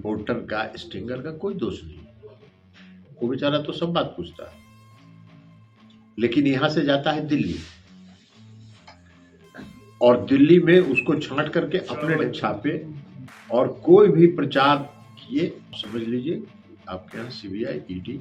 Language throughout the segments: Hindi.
रिपोर्टर का, स्टिंगर का कोई दोष नहीं। वो बेचारा तो सब बात पूछता है, लेकिन यहां से जाता है दिल्ली, और दिल्ली में उसको छांट करके अपने छापे और कोई भी प्रचार किए, समझ लीजिए आपके यहाँ सीबीआई, ईडी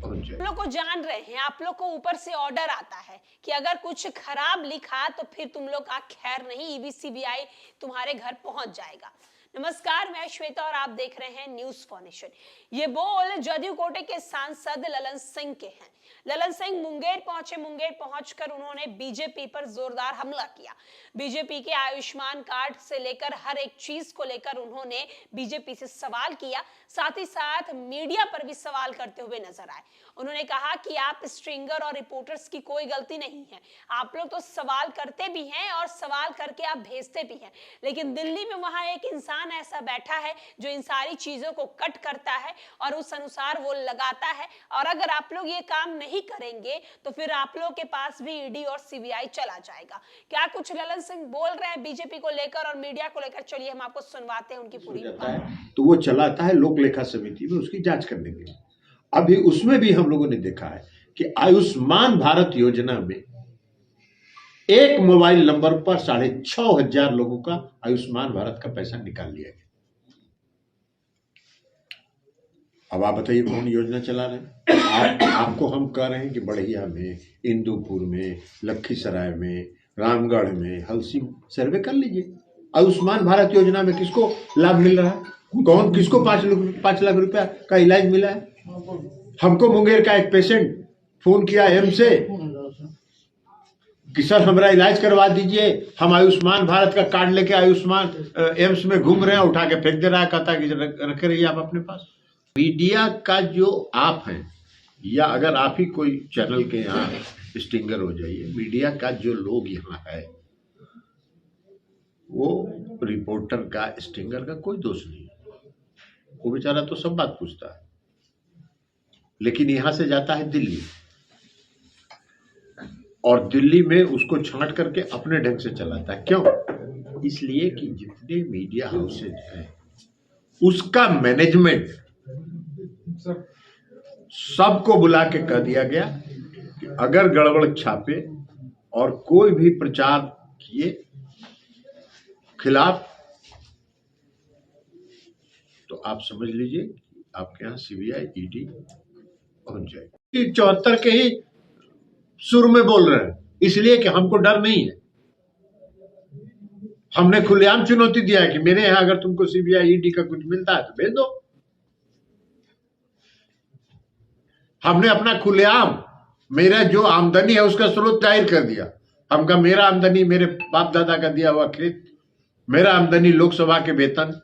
पहुंच जाए। आप लोग को जान रहे हैं, आप लोग को ऊपर से ऑर्डर आता है कि अगर कुछ खराब लिखा तो फिर तुम लोग का खैर नहीं, ईडी सीबीआई तुम्हारे घर पहुंच जाएगा। नमस्कार, मैं श्वेता और आप देख रहे हैं न्यूज फॉर नेशन। ये बोल जदयू कोटे के सांसद ललन सिंह के हैं। ललन सिंह मुंगेर पहुंचे। मुंगेर पहुंचकर उन्होंने बीजेपी पर जोरदार हमला किया। बीजेपी के आयुष्मान कार्ड से लेकर हर एक चीज को लेकर उन्होंने बीजेपी से सवाल किया, साथ ही साथ मीडिया पर भी सवाल करते हुए नजर आए। उन्होंने कहा कि आप स्ट्रिंगर और रिपोर्टर्स की कोई गलती नहीं है, आप लोग तो सवाल करते भी हैं और सवाल करके आप भेजते भी हैं, लेकिन दिल्ली में वहां एक इंसान ऐसा बैठा है जो इन सारी चीजों को कट करता है और उस अनुसार वो लगाता है, और अगर आप लोग ये काम नहीं करेंगे तो फिर आप लोग के पास भी ईडी और सीबीआई चला जाएगा। क्या कुछ ललन सिंह बोल रहे हैं बीजेपी को लेकर और मीडिया को लेकर, चलिए हम आपको सुनवाते हैं उनकी पूरी बात। तो वो चलाता है लोक लेखा समिति में उसकी जांच करने के लिए। अभी उसमें भी हम लोगों ने देखा है कि आयुष्मान भारत योजना में एक मोबाइल नंबर पर 6,500 लोगों का आयुष्मान भारत का पैसा निकाल लिया गया। अब आप बताइए कौन योजना चला रहे हैं? आपको हम कह रहे हैं कि बढ़िया में, इंदुपुर में, लखीसराय में, रामगढ़ में, हलसी सर्वे कर लीजिए। आयुष्मान भारत योजना में किसको लाभ मिल रहा है? कौन किसको 5 लाख रुपया का इलाज मिला है? हमको मुंगेर का एक पेशेंट फोन किया एम्स से कि सर हमारा इलाज करवा दीजिए, हम आयुष्मान भारत का कार्ड लेके आयुष्मान एम्स में घूम रहे हैं, उठा के फेंक दे रहा है, कहता कि रखे रहिए आप अपने पास। मीडिया का जो आप हैं, या अगर आप ही कोई चैनल के यहाँ स्टिंगर हो जाइए, मीडिया का जो लोग यहाँ है वो रिपोर्टर का, स्टिंगर का कोई दोष नहीं। वो बेचारा तो सब बात पूछता है, लेकिन यहां से जाता है दिल्ली, और दिल्ली में उसको छांट करके अपने ढंग से चलाता है। क्यों? इसलिए कि जितने मीडिया हाउसेज हैं उसका मैनेजमेंट सबको बुला के कह दिया गया कि अगर गड़बड़ छापे और कोई भी प्रचार किए खिलाफ, तो आप समझ लीजिए आपके यहाँ सीबीआई, ईडी पहुंच जाएगी। 74 के ही सुर में बोल रहे हैं, इसलिए कि हमको डर नहीं है। हमने खुलेआम चुनौती दिया है कि मेरे यहां अगर तुमको सीबीआई, ईडी का कुछ मिलता है तो भेज दो। हमने अपना खुलेआम, मेरा जो आमदनी है उसका स्रोत जाहिर कर दिया। हमका मेरा आमदनी मेरे बाप दादा का दिया हुआ खेत, मेरा आमदनी लोकसभा के वेतन,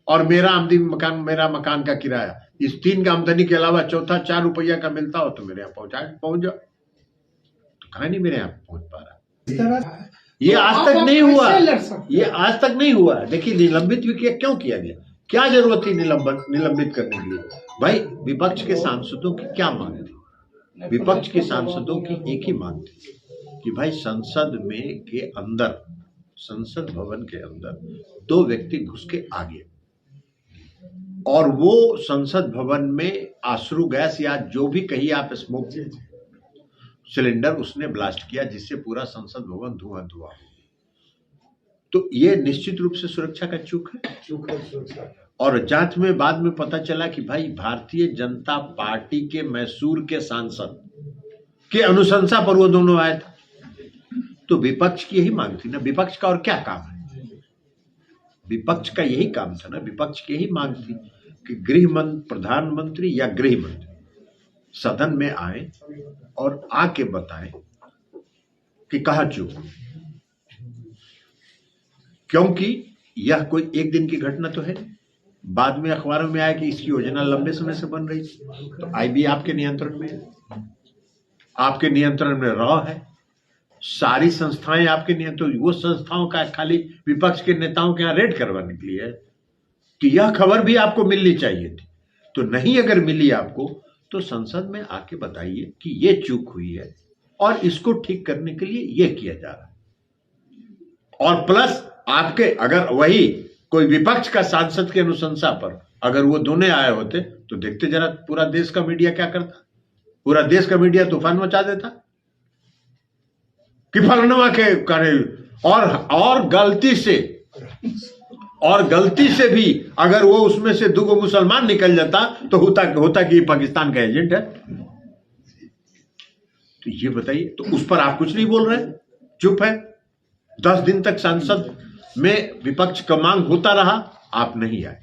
और मेरा आमदनी मेरा मकान का किराया, इस 3 का आमदनी के अलावा चौथा 4 रुपया का मिलता हो तो मेरे यहाँ पहुंच जाओ। तो कहा नहीं मेरे यहाँ पहुंच पा रहा। ये आज तक नहीं हुआ, ये आज तक नहीं हुआ। देखिए निलंबित भी क्यों किया गया, क्या जरूरत थी निलंबित करने के लिए? भाई विपक्ष के सांसदों की क्या मांग थी? विपक्ष के सांसदों की एक ही मांग थी कि भाई संसद में के अंदर, संसद भवन के अंदर 2 व्यक्ति घुस के आ गए, और वो संसद भवन में आश्रु गैस या जो भी कहिए आप स्मोक सिलेंडर उसने ब्लास्ट किया, जिससे पूरा संसद भवन धुआं हो गया। तो ये निश्चित रूप से सुरक्षा का चूक है। और जांच में बाद में पता चला कि भाई भारतीय जनता पार्टी के मैसूर के सांसद के अनुशंसा पर वो दोनों आए थे। तो विपक्ष की यही मांग थी ना, विपक्ष का और क्या काम है? विपक्ष का यही काम था ना, विपक्ष की यही मांग थी कि प्रधानमंत्री या गृह मंत्री सदन में आए और आके बताएं कि कहाँ चूक, क्योंकि यह कोई एक दिन की घटना तो है। बाद में अखबारों में आया कि इसकी योजना लंबे समय से बन रही थी। तो आईबी आपके नियंत्रण में है, आपके नियंत्रण में रॉ है, सारी संस्थाएं आपके नियंत्रण। वो संस्थाओं का खाली विपक्ष के नेताओं के यहाँ रेड करवाने के लिए है कि यह खबर भी आपको मिलनी चाहिए थी। तो नहीं अगर मिली आपको तो संसद में आके बताइए कि ये चूक हुई है और इसको ठीक करने के लिए ये किया जा रहा है। और प्लस आपके अगर वही कोई विपक्ष का सांसद की अनुशंसा पर अगर वो दोनों आए होते तो देखते जरा पूरा देश का मीडिया क्या करता। पूरा देश का मीडिया तूफान मचा देता कि फलनुमा के करे। और गलती से भी अगर वो उसमें से 2 मुसलमान निकल जाता तो होता कि पाकिस्तान का एजेंट है। तो ये बताइए, तो उस पर आप कुछ नहीं बोल रहे, चुप है। 10 दिन तक संसद में विपक्ष का मांग होता रहा, आप नहीं आए।